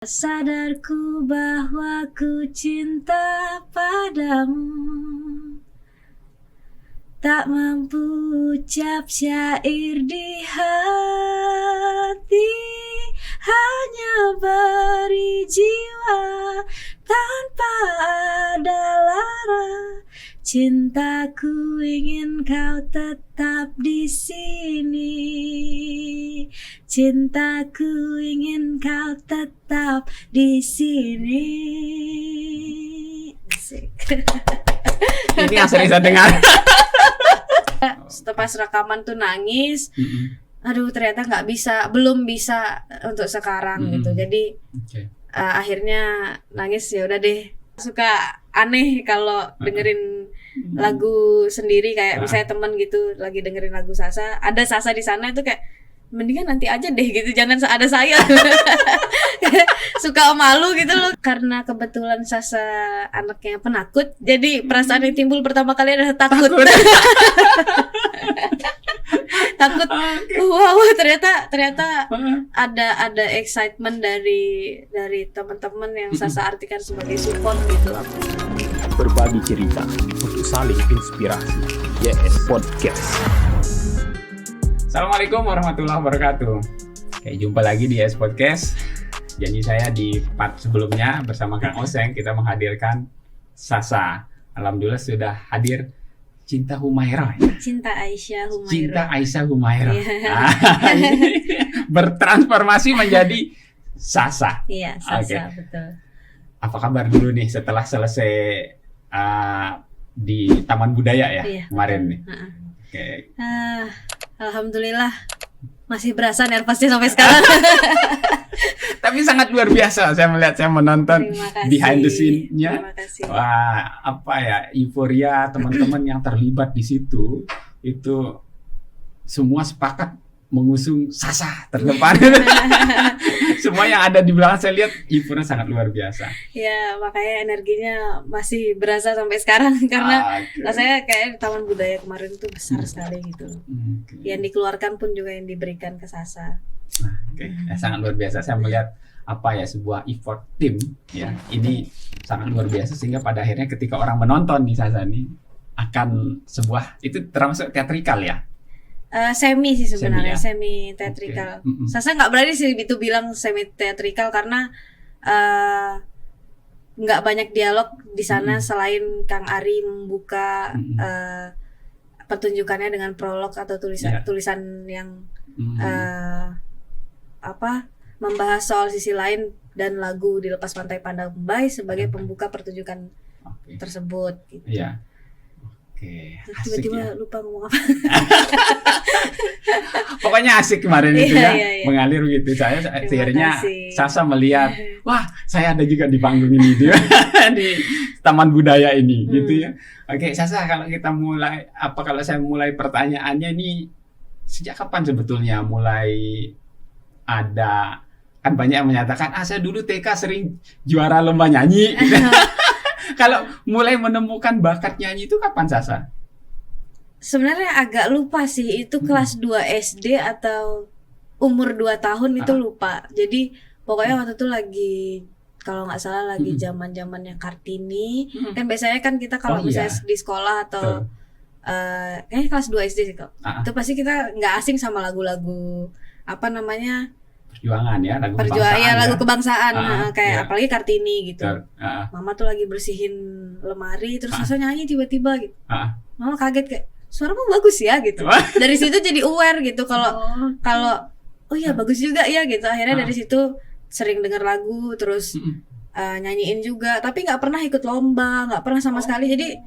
Sadarku bahwa ku cinta padamu, tak mampu ucap syair di hati, hanya beri jiwa tanpa ada lara. Cintaku ingin kau tetap di sini. Cintaku ingin kau tetap di sini. Asik. Ini yang sering saya dengar. Pas rekaman tuh nangis. Aduh, ternyata belum bisa untuk sekarang gitu. Jadi akhirnya nangis, ya udah deh. Suka aneh kalau dengerin lagu sendiri, kayak misalnya teman gitu lagi dengerin lagu Sasa, ada Sasa di sana, itu kayak mendingan nanti aja deh gitu, jangan ada saya. Suka malu gitu loh, karena kebetulan Sasa anaknya penakut, jadi perasaan yang timbul pertama kali adalah takut. Takut. Wow, ternyata ada excitement dari teman-teman yang Sasa artikan sebagai support gitu. Berbagi cerita untuk saling inspirasi. YS Podcast. Assalamualaikum warahmatullahi wabarakatuh. Oke, jumpa lagi di YS Podcast. Janji saya di part sebelumnya bersama Kang Oseng kita menghadirkan Sasa. Alhamdulillah sudah hadir Cinta Humaira. Cinta Aisyah Humaira. Cinta Aisyah Humaira. Bertransformasi menjadi Sasa. Iya, Sasa, betul. Apa kabar dulu nih setelah selesai di Taman Budaya ya kemarin nih? Okay. Alhamdulillah masih berasa nervousnya sampai sekarang. Tapi sangat luar biasa, saya menonton behind the scene-nya. Wah, apa ya, euforia teman-teman yang terlibat di situ itu semua sepakat mengusung Sasa terdepan. Semua yang ada di belakang saya lihat euforia sangat luar biasa. Ya, makanya energinya masih berasa sampai sekarang karena rasanya kayak Taman Budaya kemarin itu besar sekali gitu. Yang dikeluarkan pun juga yang diberikan ke Sasa. Ya, sangat luar biasa. Saya melihat apa ya, sebuah effort tim ya. Ini sangat luar biasa sehingga pada akhirnya ketika orang menonton di Sasa ini akan sebuah, itu termasuk teatrikal ya. Semi sih sebenarnya, semi teatrikal. Sasa nggak berani sih itu bilang semi teatrikal karena nggak banyak dialog di sana selain Kang Ari membuka pertunjukannya dengan prolog atau tulisan yang membahas soal sisi lain dan lagu Dilepas Pantai Pandang Bay sebagai pembuka pertunjukan tersebut. Gitu. Yeah. Tiba-tiba lupa ngomong apa. Pokoknya asik kemarin itu ya. Mengalir gitu. Saya akhirnya Sasa melihat, wah, saya ada juga di panggung ini dia di Taman Budaya ini gitu ya. Oke, Sasa, kalau saya mulai pertanyaannya ini, sejak kapan sebetulnya mulai ada, kan banyak yang menyatakan saya dulu TK sering juara lomba nyanyi gitu. Kalau mulai menemukan bakat nyanyi itu kapan, Sasa? Sebenarnya agak lupa sih, itu kelas 2 SD atau umur 2 tahun itu lupa. Jadi pokoknya waktu itu lagi, kalau nggak salah lagi zaman-zamannya Kartini. Kan biasanya kan kita kalau misalnya di sekolah atau kayaknya kelas 2 SD sih kok. Itu pasti kita nggak asing sama lagu-lagu perjuangan ya, lagu kebangsaan kayak apalagi Kartini gitu. Mama tuh lagi bersihin lemari terus Sasa nyanyi tiba-tiba gitu. Mama kaget kayak, suaramu bagus ya gitu. Dari situ jadi aware gitu kalau oh iya bagus juga ya gitu. Akhirnya dari situ sering denger lagu terus nyanyiin juga, tapi nggak pernah ikut lomba, nggak pernah sama sekali. Jadi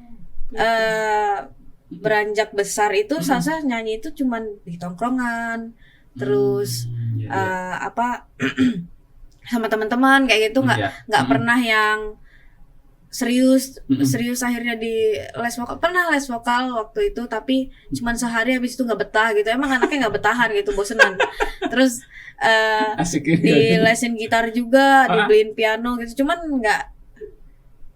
beranjak besar itu Sasa nyanyi itu cuman di tongkrongan. Terus sama teman-teman kayak gitu, nggak pernah yang serius akhirnya di les vokal. Pernah les vokal waktu itu, tapi cuman sehari habis itu nggak betah gitu. Emang anaknya nggak betahan gitu, bosenan. Terus di lesin gitar juga, dibeliin piano gitu. Cuman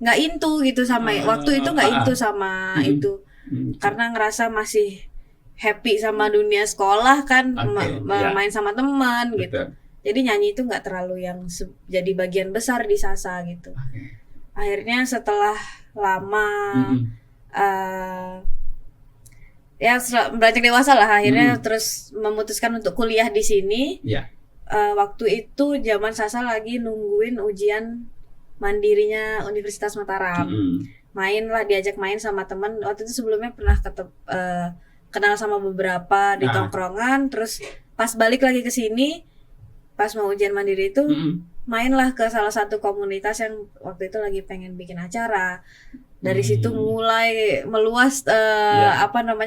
nggak into gitu sama waktu itu, nggak into sama itu karena ngerasa masih happy sama dunia sekolah kan, main sama teman gitu. Jadi nyanyi itu nggak terlalu yang jadi bagian besar di Sasa gitu. Akhirnya setelah lama ya beranjak dewasa lah, akhirnya terus memutuskan untuk kuliah di sini. Waktu itu zaman Sasa lagi nungguin ujian mandirinya Universitas Mataram. Diajak main sama teman. Waktu itu sebelumnya pernah kenal sama beberapa di tongkrongan, terus pas balik lagi ke sini, pas mau ujian mandiri itu mainlah ke salah satu komunitas yang waktu itu lagi pengen bikin acara. Dari situ mulai meluas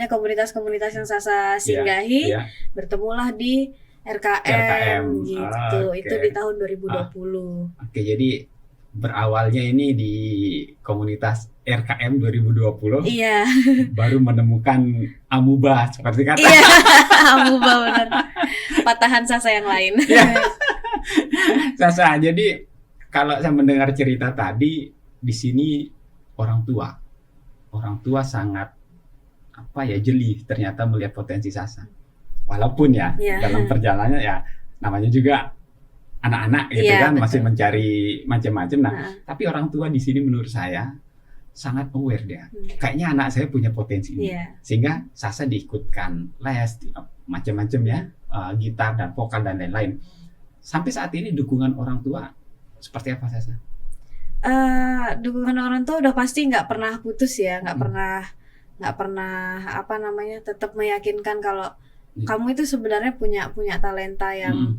komunitas-komunitas yang Sasa singgahi, bertemulah di RKM gitu. Itu di tahun 2020. Jadi berawalnya ini di komunitas RKM 2020. Iya. Baru menemukan amuba seperti kata. Iya, amuba benar. Patahan Sasa yang lain. Sasa, jadi kalau saya mendengar cerita tadi, di sini orang tua sangat jeli ternyata melihat potensi Sasa. Walaupun dalam perjalanannya namanya juga anak-anak gitu kan, betul. Masih mencari macam-macam. Tapi orang tua di sini menurut saya sangat aware dia. Kayaknya anak saya punya potensi ini. Sehingga Sasa diikutkan les macam-macam gitar dan vokal dan lain-lain. Sampai saat ini dukungan orang tua seperti apa Sasa? Dukungan orang tua udah pasti nggak pernah putus ya, nggak pernah tetap meyakinkan kalau kamu itu sebenarnya punya talenta yang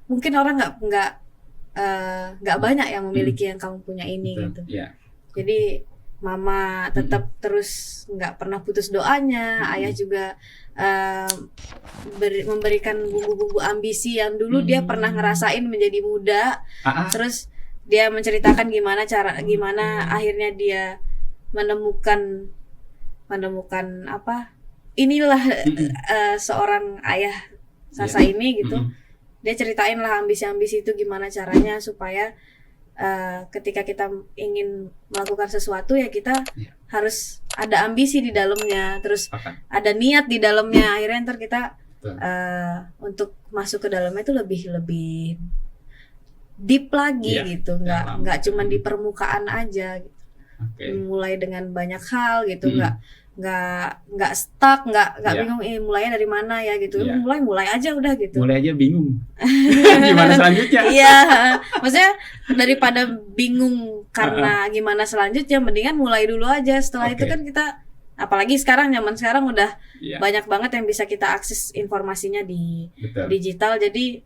mungkin orang nggak banyak yang memiliki yang kamu punya ini. Betul. Gitu. Jadi mama tetap terus nggak pernah putus doanya, ayah juga memberikan bumbu-bumbu ambisi yang dulu dia pernah ngerasain menjadi muda. Terus dia menceritakan gimana akhirnya dia menemukan inilah seorang ayah Sasa ini gitu. Dia ceritain lah ambisi-ambisi itu gimana caranya supaya ketika kita ingin melakukan sesuatu kita harus ada ambisi di dalamnya, terus ada niat di dalamnya. Akhirnya ntar kita untuk masuk ke dalamnya itu lebih deep lagi gitu, nggak cuma di permukaan aja gitu. Mulai dengan banyak hal gitu, nggak stuck, nggak bingung mulainya dari mana gitu. Mulai aja udah gitu. Mulai aja bingung gimana selanjutnya. Maksudnya daripada bingung karena gimana selanjutnya, mendingan mulai dulu aja. Setelah itu kan kita, apalagi zaman sekarang udah banyak banget yang bisa kita akses informasinya di digital. Jadi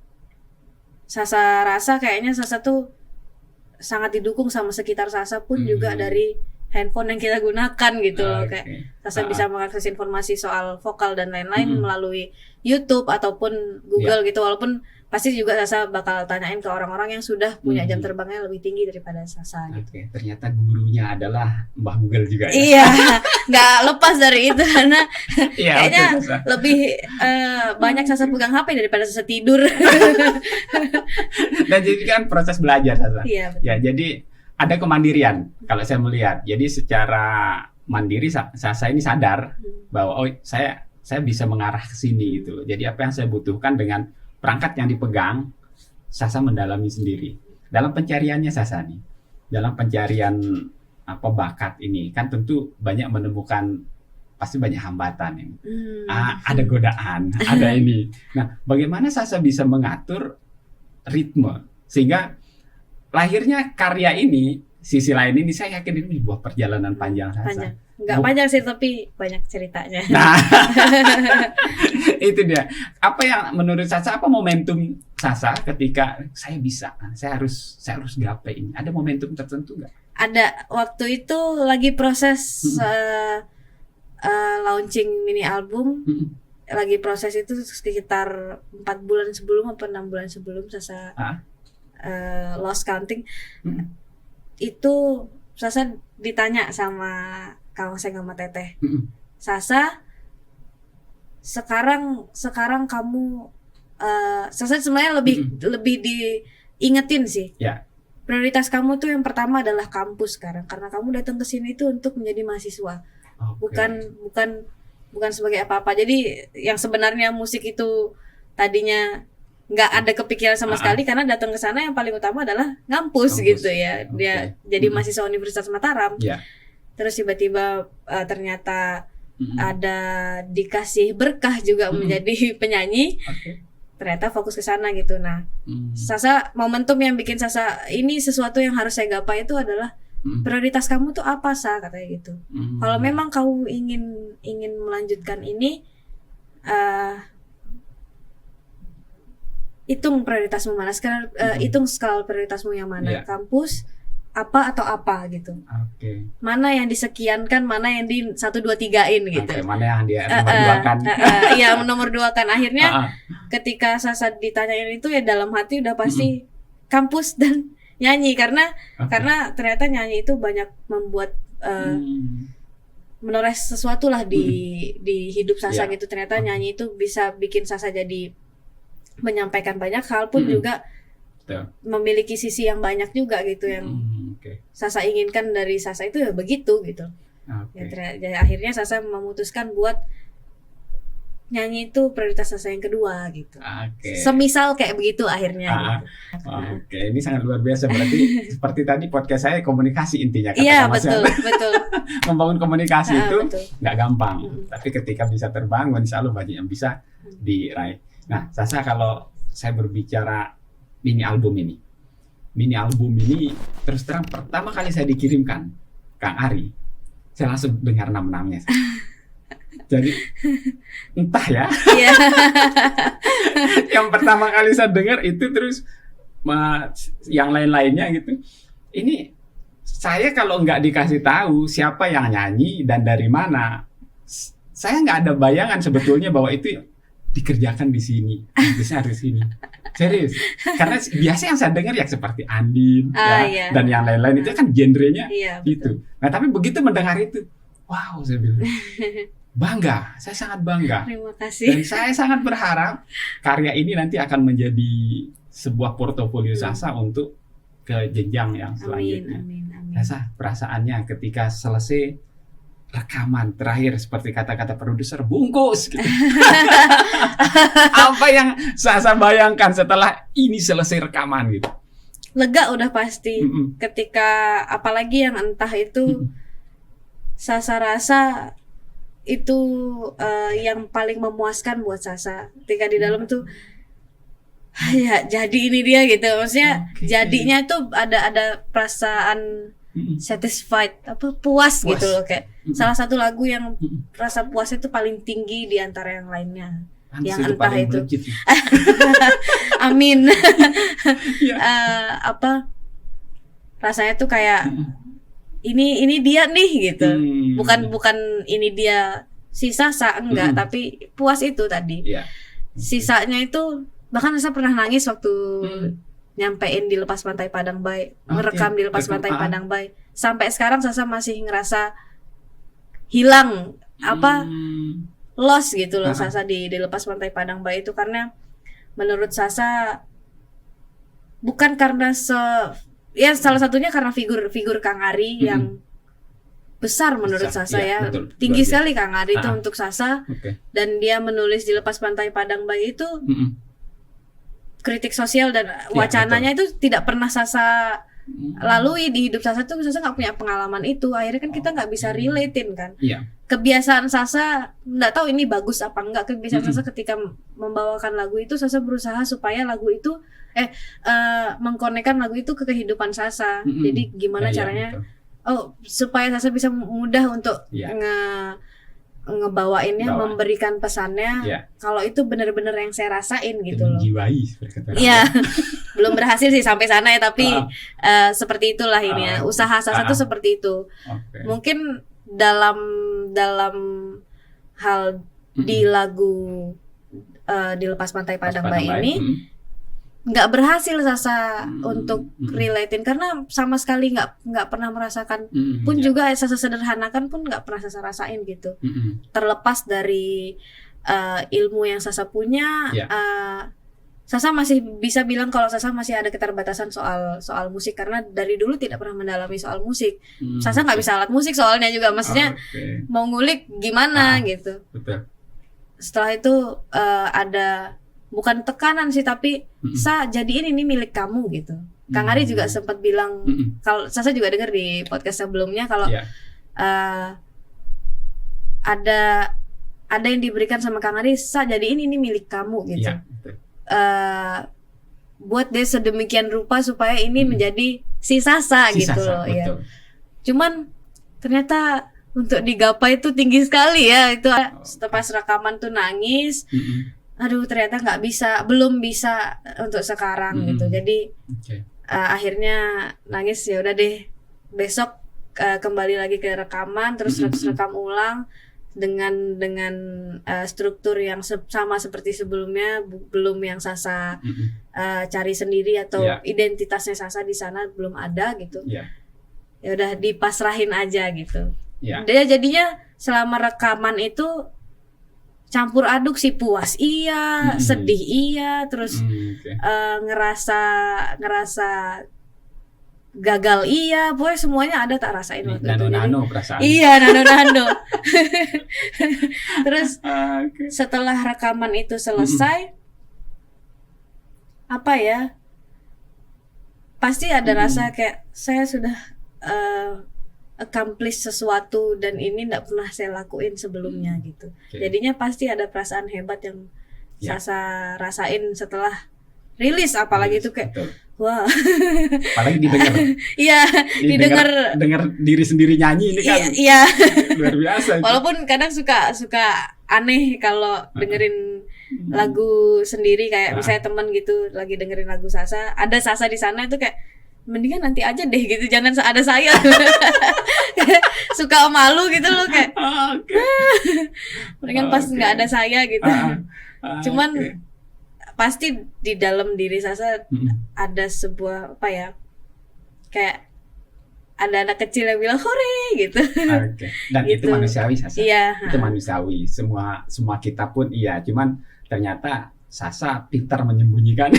Sasa rasa kayaknya Sasa tuh sangat didukung sama sekitar Sasa pun juga dari handphone yang kita gunakan gitu loh. Kayak Sasa bisa mengakses informasi soal vokal dan lain-lain melalui YouTube ataupun Google gitu. Walaupun pasti juga Sasa bakal tanyain ke orang-orang yang sudah punya jam terbangnya lebih tinggi daripada Sasa gitu. Ternyata gurunya adalah Mbah Google juga ya. Iya, nggak lepas dari itu karena kayaknya lebih banyak Sasa pegang HP daripada Sasa tidur. Dan jadi kan proses belajar Sasa. Iya, betul. Jadi ada kemandirian kalau saya melihat. Jadi secara mandiri Sasa ini sadar bahwa saya bisa mengarah ke sini gitu. Jadi apa yang saya butuhkan dengan perangkat yang dipegang, Sasa mendalami sendiri. Dalam pencariannya Sasa nih, dalam pencarian bakat ini kan tentu banyak menemukan, pasti banyak hambatan ini. Ada godaan, ada ini. Nah, bagaimana Sasa bisa mengatur ritme sehingga lahirnya karya ini, sisi lain ini saya yakin ini sebuah perjalanan panjang Sasa. Nggak panjang sih, tapi banyak ceritanya. Nah, itu dia. Apa yang menurut Sasa, apa momentum Sasa ketika saya harus gapai ini? Ada momentum tertentu nggak? Ada. Waktu itu lagi proses launching mini album. Lagi proses itu sekitar 4 bulan sebelum atau 6 bulan sebelum Sasa lost counting. Itu Sasa ditanya sama Kang Seng sama Teteh, Sasa sekarang kamu Sasa sebenarnya lebih diingetin sih. Prioritas kamu tuh yang pertama adalah kampus sekarang, karena kamu datang ke sini itu untuk menjadi mahasiswa, bukan sebagai apa-apa. Jadi yang sebenarnya musik itu tadinya nggak ada kepikiran sama sekali karena datang ke sana yang paling utama adalah ngampus gitu ya. Dia jadi mahasiswa Universitas Mataram. Terus tiba-tiba ternyata ada dikasih berkah juga menjadi penyanyi. Ternyata fokus ke sana gitu. Nah, Sasa momentum yang bikin Sasa ini sesuatu yang harus saya gapai itu adalah prioritas kamu tuh apa, Sa, katanya gitu. Kalau memang kamu ingin melanjutkan ini, hitung prioritasmu mana, hitung skala prioritasmu yang mana, kampus apa atau apa gitu. Mana yang disekiankan, mana yang di 1, 2, 3-in gitu. Mana yang dia nomor 2-kan. Iya, nomor 2-kan. Akhirnya ketika Sasa ditanyain itu ya dalam hati udah pasti kampus dan nyanyi karena ternyata nyanyi itu banyak membuat menoreh sesuatu lah di hidup Sasa gitu. Ternyata nyanyi itu bisa bikin Sasa jadi menyampaikan banyak hal pun juga memiliki sisi yang banyak juga gitu yang Sasa inginkan dari Sasa itu ya begitu gitu. Ya, akhirnya Sasa memutuskan buat nyanyi itu prioritas Sasa yang kedua gitu. Semisal kayak begitu akhirnya. Gitu. Ini sangat luar biasa berarti seperti tadi podcast saya komunikasi intinya. Iya betul. Membangun komunikasi itu nggak gampang, tapi ketika bisa terbangun, insya Allah banyak yang bisa diraih. Nah, Sasa kalau saya berbicara mini album ini terus terang pertama kali saya dikirimkan Kang Ari, saya langsung dengar nama-namanya. Jadi entah ya. Yang pertama kali saya dengar itu terus yang lain-lainnya gitu. Ini saya kalau nggak dikasih tahu siapa yang nyanyi dan dari mana, saya nggak ada bayangan sebetulnya bahwa itu dikerjakan di sini, besar di sini. Serius. Karena biasa yang saya dengar ya seperti Andin dan yang lain-lain itu kan genrenya gitu. Nah, tapi begitu mendengar itu, wow, saya bilang bangga, saya sangat bangga. Terima kasih. Dan saya sangat berharap karya ini nanti akan menjadi sebuah portofolio Sasa untuk ke jenjang yang selanjutnya. Amin. Sasa, perasaannya ketika selesai rekaman terakhir seperti kata-kata produser bungkus gitu. Apa yang Sasa bayangkan setelah ini selesai rekaman gitu? Lega udah pasti. Ketika apalagi yang entah itu Sasa rasa itu yang paling memuaskan buat Sasa. Ketika di dalam tuh ya jadi ini dia gitu. Maksudnya jadinya tuh ada perasaan satisfied, puas gitu loh, kayak salah satu lagu yang rasa puasnya itu paling tinggi di antara yang lainnya. Yang entah itu. Amin. Rasanya tuh kayak ini dia nih gitu. Bukan ini dia si Sasa enggak, tapi puas itu tadi. Sisanya itu bahkan saya pernah nangis waktu nyampein di Lepas Pantai Padang Bay, merekam di Lepas Pantai Padang Bay. Sampai sekarang Sasa masih ngerasa hilang lost gitu loh Sasa di Lepas Pantai Padang Bay itu, karena menurut Sasa bukan karena salah satunya karena figur Kang Ari yang besar menurut Sasa ya. Betul, tinggi sekali Kang Ari itu untuk Sasa. Dan dia menulis di Lepas Pantai Padang Bay itu kritik sosial dan wacananya itu tidak pernah Sasa lalui di hidup Sasa tuh. Sasa nggak punya pengalaman itu, akhirnya kan kita nggak bisa relatein kan. Kebiasaan Sasa nggak tahu ini bagus apa enggak, kebiasaan Sasa ketika membawakan lagu itu Sasa berusaha supaya lagu itu mengkonekkan lagu itu ke kehidupan Sasa. Jadi gimana caranya supaya Sasa bisa mudah untuk ngebawainnya, memberikan pesannya. Kalau itu benar-benar yang saya rasain gitu loh. Menjiwai. Belum berhasil sih sampai sana ya, tapi seperti itulah ini ya. Usaha Sasa tuh seperti itu. Mungkin dalam hal di lagu di Lepas Pantai Padang Bay ini nggak berhasil Sasa untuk relatein, karena sama sekali nggak pernah merasakan pun juga Sasa sederhanakan pun nggak pernah Sasa rasain gitu. Terlepas dari ilmu yang Sasa punya, Sasa masih bisa bilang kalau Sasa masih ada keterbatasan soal musik, karena dari dulu tidak pernah mendalami soal musik. Sasa nggak bisa alat musik soalnya juga, maksudnya mau ngulik gimana gitu. Betul. Setelah itu ada bukan tekanan sih, tapi Sa jadiin ini milik kamu gitu. Kang Ari juga sempat bilang, kalau Sasa juga dengar di podcast sebelumnya kalau ada yang diberikan sama Kang Ari, Sa jadiin ini milik kamu gitu. Buat dia sedemikian rupa supaya ini menjadi si Sasa gitu loh ya. Cuman ternyata untuk digapai itu tinggi sekali ya. Itu pas rekaman tuh nangis. Aduh ternyata belum bisa untuk sekarang gitu. Jadi akhirnya nangis, ya udah deh besok kembali lagi ke rekaman, terus rekam ulang dengan struktur yang sama seperti sebelumnya, belum yang Sasa cari sendiri atau identitasnya Sasa di sana belum ada gitu. Ya udah dipasrahin aja gitu. Dia jadinya selama rekaman itu campur aduk sih, puas iya, sedih iya, terus ngerasa gagal iya, pokoknya semuanya ada tak rasain waktu itu. Nano perasaan. Iya, nano. Terus setelah rekaman itu selesai, apa ya? Pasti ada rasa kayak saya sudah accomplish sesuatu dan ini tidak pernah saya lakuin sebelumnya gitu. Jadinya pasti ada perasaan hebat yang Sasa rasain setelah rilis, apalagi itu kayak wah. Apalagi didengar. Iya, dengar diri sendiri nyanyi ini kan. Iya. Luar biasa itu. Walaupun kadang suka aneh kalau dengerin lagu sendiri, kayak misalnya teman gitu lagi dengerin lagu Sasa, ada Sasa di sana itu kayak mendingan nanti aja deh gitu, jangan ada saya. Suka malu gitu loh kayak mendingan pas nggak ada saya gitu. Cuman pasti di dalam diri Sasa ada sebuah apa ya, kayak ada anak kecil yang bilang hore gitu. Dan gitu. Itu manusiawi Sasa. Iya. Itu manusiawi, semua kita pun iya, cuman ternyata Sasa pintar menyembunyikan.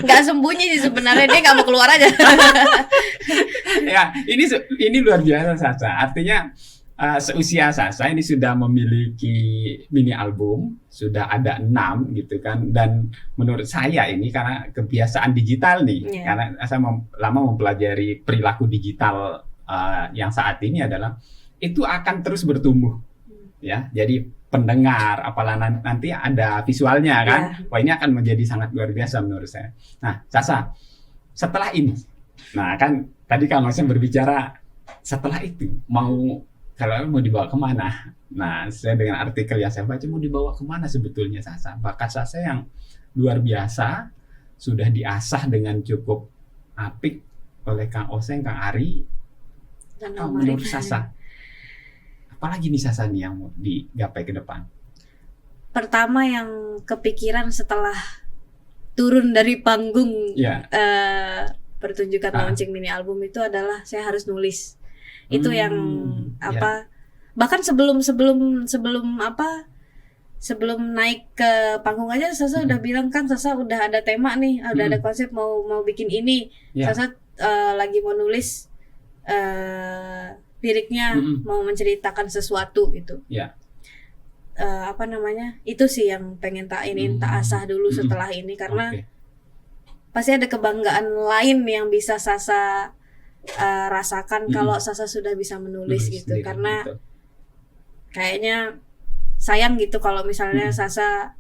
Nggak sembunyi sih sebenarnya, dia nggak mau keluar aja. Ya, ini luar biasa Sasa. Artinya seusia Sasa ini sudah memiliki mini album, sudah ada 6 gitu kan. Dan menurut saya ini karena kebiasaan digital nih, karena saya lama mempelajari perilaku digital yang saat ini adalah itu akan terus bertumbuh. Ya, jadi pendengar, apalah nanti ada visualnya kan. Wah, ini akan menjadi sangat luar biasa menurut saya. Nah, Sasa, setelah ini, nah kan tadi Kang Osem berbicara setelah itu kalau mau dibawa kemana? Nah, saya dengan artikel yang saya baca mau dibawa kemana sebetulnya Sasa? Bakat Sasa yang luar biasa sudah diasah dengan cukup apik oleh Kang Osem, Kang Ari. Menurut Sasa, apalagi nih Sasa nih yang mau digapai ke depan? Pertama yang kepikiran setelah turun dari panggung pertunjukan launching mini album itu adalah saya harus nulis. Itu yang bahkan sebelum naik ke panggung aja Sasa udah bilang kan, Sasa udah ada tema nih, udah ada konsep mau bikin ini. Sasa lagi mau nulis liriknya, mau menceritakan sesuatu gitu. Itu sih yang pengen tak asah dulu setelah ini, karena pasti ada kebanggaan lain yang bisa Sasa rasakan kalau Sasa sudah bisa menulis gitu. Karena kayaknya sayang gitu kalau misalnya Sasa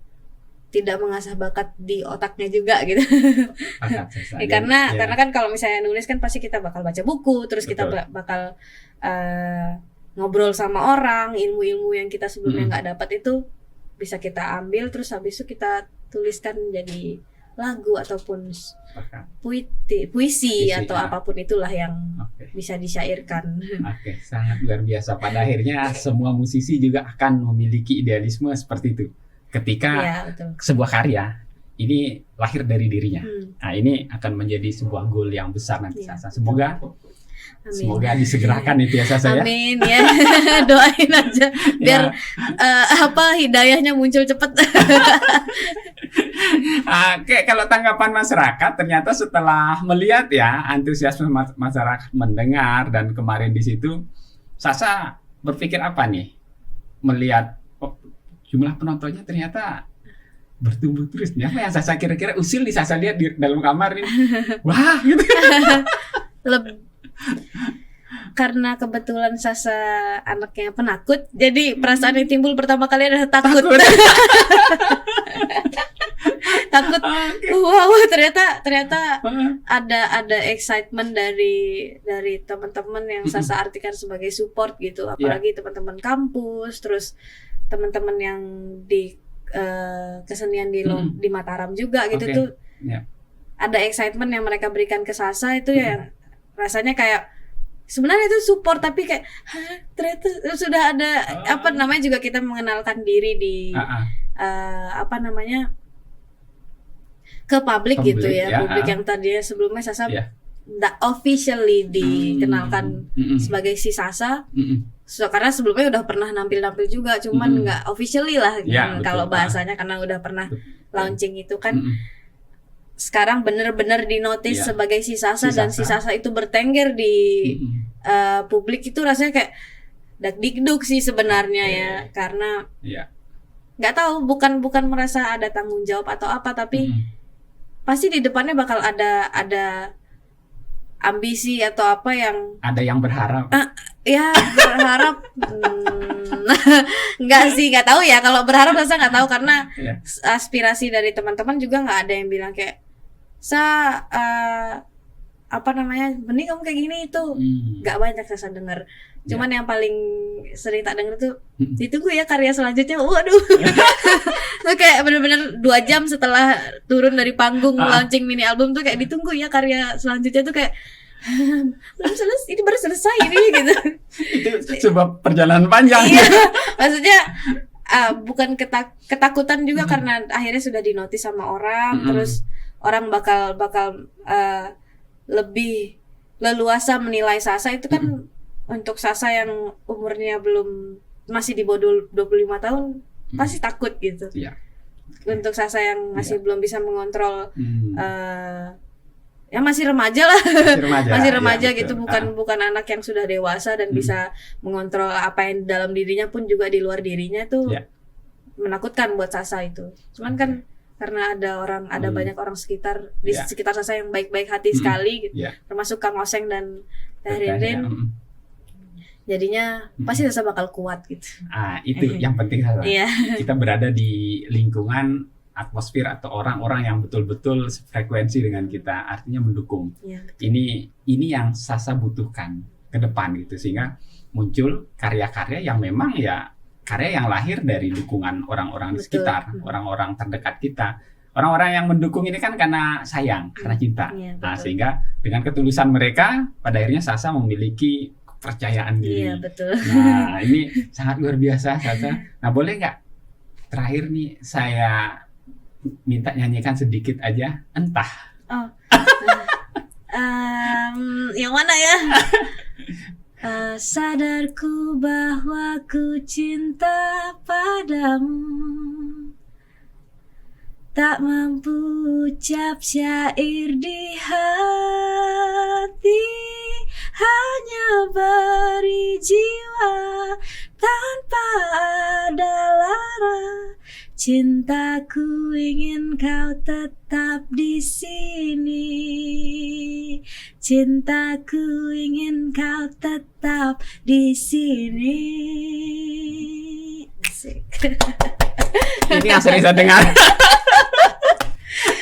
tidak mengasah bakat di otaknya juga gitu. Karena kan kalau misalnya nulis kan pasti kita bakal baca buku, terus kita bakal ngobrol sama orang, ilmu-ilmu yang kita sebelumnya nggak dapat itu bisa kita ambil, terus habis itu kita tuliskan jadi lagu ataupun puisi atau apapun itulah yang bisa disyairkan. Sangat luar biasa. Pada akhirnya semua musisi juga akan memiliki idealisme seperti itu. Ketika sebuah karya ini lahir dari dirinya. Nah, ini akan menjadi sebuah goal yang besar nanti Sasa. Semoga disegerakan itu ya Sasa ya. Amin ya. Doain aja biar hidayahnya muncul cepat. Kalau tanggapan masyarakat ternyata setelah melihat ya antusiasme masyarakat mendengar, dan kemarin di situ Sasa berpikir apa nih melihat jumlah penontonnya ternyata bertumbuh terus. Apa yang Sasa kira-kira usil di Sasa lihat di dalam kamar ini? Wah, gitu. Karena kebetulan Sasa anaknya penakut, jadi perasaan yang timbul pertama kali adalah takut. Takut. Wow, ternyata ada excitement dari teman-teman yang Sasa artikan sebagai support gitu, apalagi teman-teman kampus, terus teman-teman yang di kesenian di Mataram juga gitu tuh. Ada excitement yang mereka berikan ke Sasa itu ya, rasanya kayak sebenarnya itu support, tapi kayak ternyata sudah ada apa namanya juga kita mengenalkan diri di ke publik gitu ya, publik yang tadinya sebelumnya Sasa officially dikenalkan sebagai si Sasa. Karena sebelumnya udah pernah nampil juga, cuman nggak officially lah kalau bahasanya, karena udah pernah launching itu kan. Sekarang bener-bener dinotis sebagai si Sasa, dan si Sasa itu bertengger di publik, itu rasanya kayak dak-dikduk sih sebenarnya ya, karena nggak tahu, bukan merasa ada tanggung jawab atau apa, tapi pasti di depannya bakal ada ambisi atau apa yang ada yang berharap. Berharap nggak tahu ya, kalau berharap Sasa nggak tahu, karena aspirasi dari teman-teman juga nggak ada yang bilang kayak bening kamu kayak gini, itu nggak banyak Sasa dengar. Cuman yang paling sering tak denger tuh ditunggu ya karya selanjutnya. Waduh. Kayak bener-bener 2 jam setelah turun dari panggung launching mini album tuh kayak ditunggu ya karya selanjutnya tuh, kayak belum selesai, ini baru selesai ini gitu. Itu sebuah perjalanan panjang. Maksudnya bukan ketakutan juga, karena akhirnya sudah dinotis sama orang, terus orang bakal lebih leluasa menilai Sasa itu kan. Untuk Sasa yang umurnya masih di bawah 25 tahun pasti takut gitu. Untuk Sasa yang masih belum bisa mengontrol ya masih remaja lah. Masih remaja gitu, bukan anak yang sudah dewasa dan bisa mengontrol apa yang dalam dirinya pun juga di luar dirinya tuh. Menakutkan buat Sasa itu. Cuman kan karena ada banyak orang sekitar di sekitar Sasa yang baik-baik hati sekali gitu. Termasuk Kang Oseng dan Teh Rinrin. Jadinya pasti Sasa bakal kuat gitu. Itu yang penting Sasa. Kita berada di lingkungan atmosfer atau orang-orang yang betul-betul frekuensi dengan kita, artinya mendukung. Ini yang Sasa butuhkan ke depan gitu, sehingga muncul karya-karya yang memang ya karya yang lahir dari dukungan orang-orang di sekitar, orang-orang terdekat kita. Orang-orang yang mendukung ini kan karena sayang, karena cinta. Sehingga dengan ketulusan mereka, pada akhirnya Sasa memiliki kepercayaan diri. Nah, ini sangat luar biasa, Sasa. Nah, boleh nggak terakhir nih saya minta nyanyikan sedikit aja, Entah. Yang mana ya? Sadarku bahwa ku cinta padamu, tak mampu ucap syair di hati, hanya beri jiwa tanpa ada lara. Cintaku ingin kau tetap di sini. Cintaku ingin kau tetap di sini. Asik. Ini yang sering saya dengar.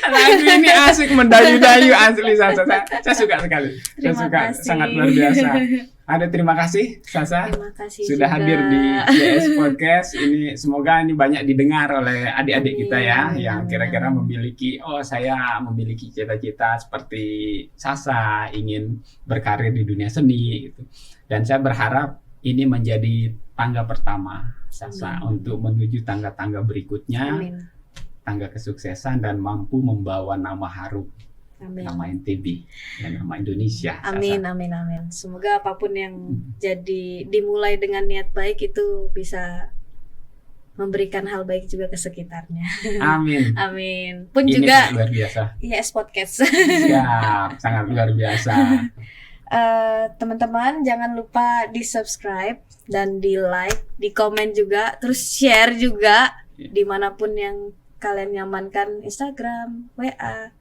Lagu ini asik, mendayu-dayu asli Sasa. Saya suka sekali. Sangat luar biasa. Terima kasih Sasa. Terima kasih sudah juga hadir di YS Podcast. Ini semoga ini banyak didengar oleh adik-adik kita ya, yang kira-kira saya memiliki cita-cita seperti Sasa, ingin berkarir di dunia seni gitu. Dan saya berharap ini menjadi tangga pertama Sasa untuk menuju tangga-tangga berikutnya. Tangga kesuksesan dan mampu membawa nama harum, nama NTB dan nama Indonesia. Amin. Semoga apapun yang dimulai dengan niat baik itu bisa memberikan hal baik juga ke sekitarnya. Amin. Pun ini juga luar biasa. YS Podcast. Siap, sangat luar biasa. teman-teman jangan lupa di subscribe dan di like, di komen juga, terus share juga dimanapun yang kalian nyamankan, Instagram, WA,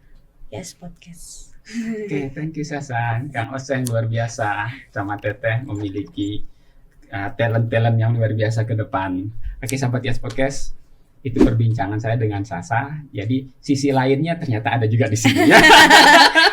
Yes Podcast. Oke, thank you Sasa. Kang Oseng luar biasa, sama Teteh memiliki talent-talent yang luar biasa ke depan. Oke, sahabat Yes Podcast, itu perbincangan saya dengan Sasa. Jadi sisi lainnya ternyata ada juga di sini.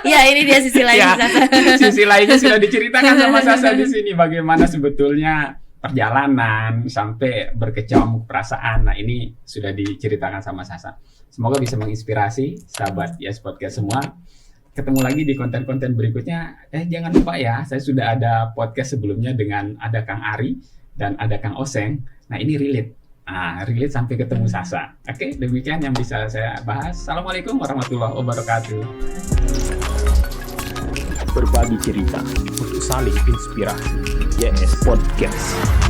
Ya, ini dia sisi lain Sasa. Sisi lainnya sudah diceritakan sama Sasa di sini. Bagaimana sebetulnya perjalanan sampai berkecamuk perasaan. Nah, ini sudah diceritakan sama Sasa. Semoga bisa menginspirasi sahabat Yes Podcast semua. Ketemu lagi di konten-konten berikutnya. Jangan lupa ya, saya sudah ada podcast sebelumnya dengan ada Kang Ari dan ada Kang Oseng. Nah, ini relate. Relate sampai ketemu Sasa. Oke, demikian yang bisa saya bahas. Assalamualaikum warahmatullahi wabarakatuh. Berbagi cerita untuk saling inspirasi. YS Podcast.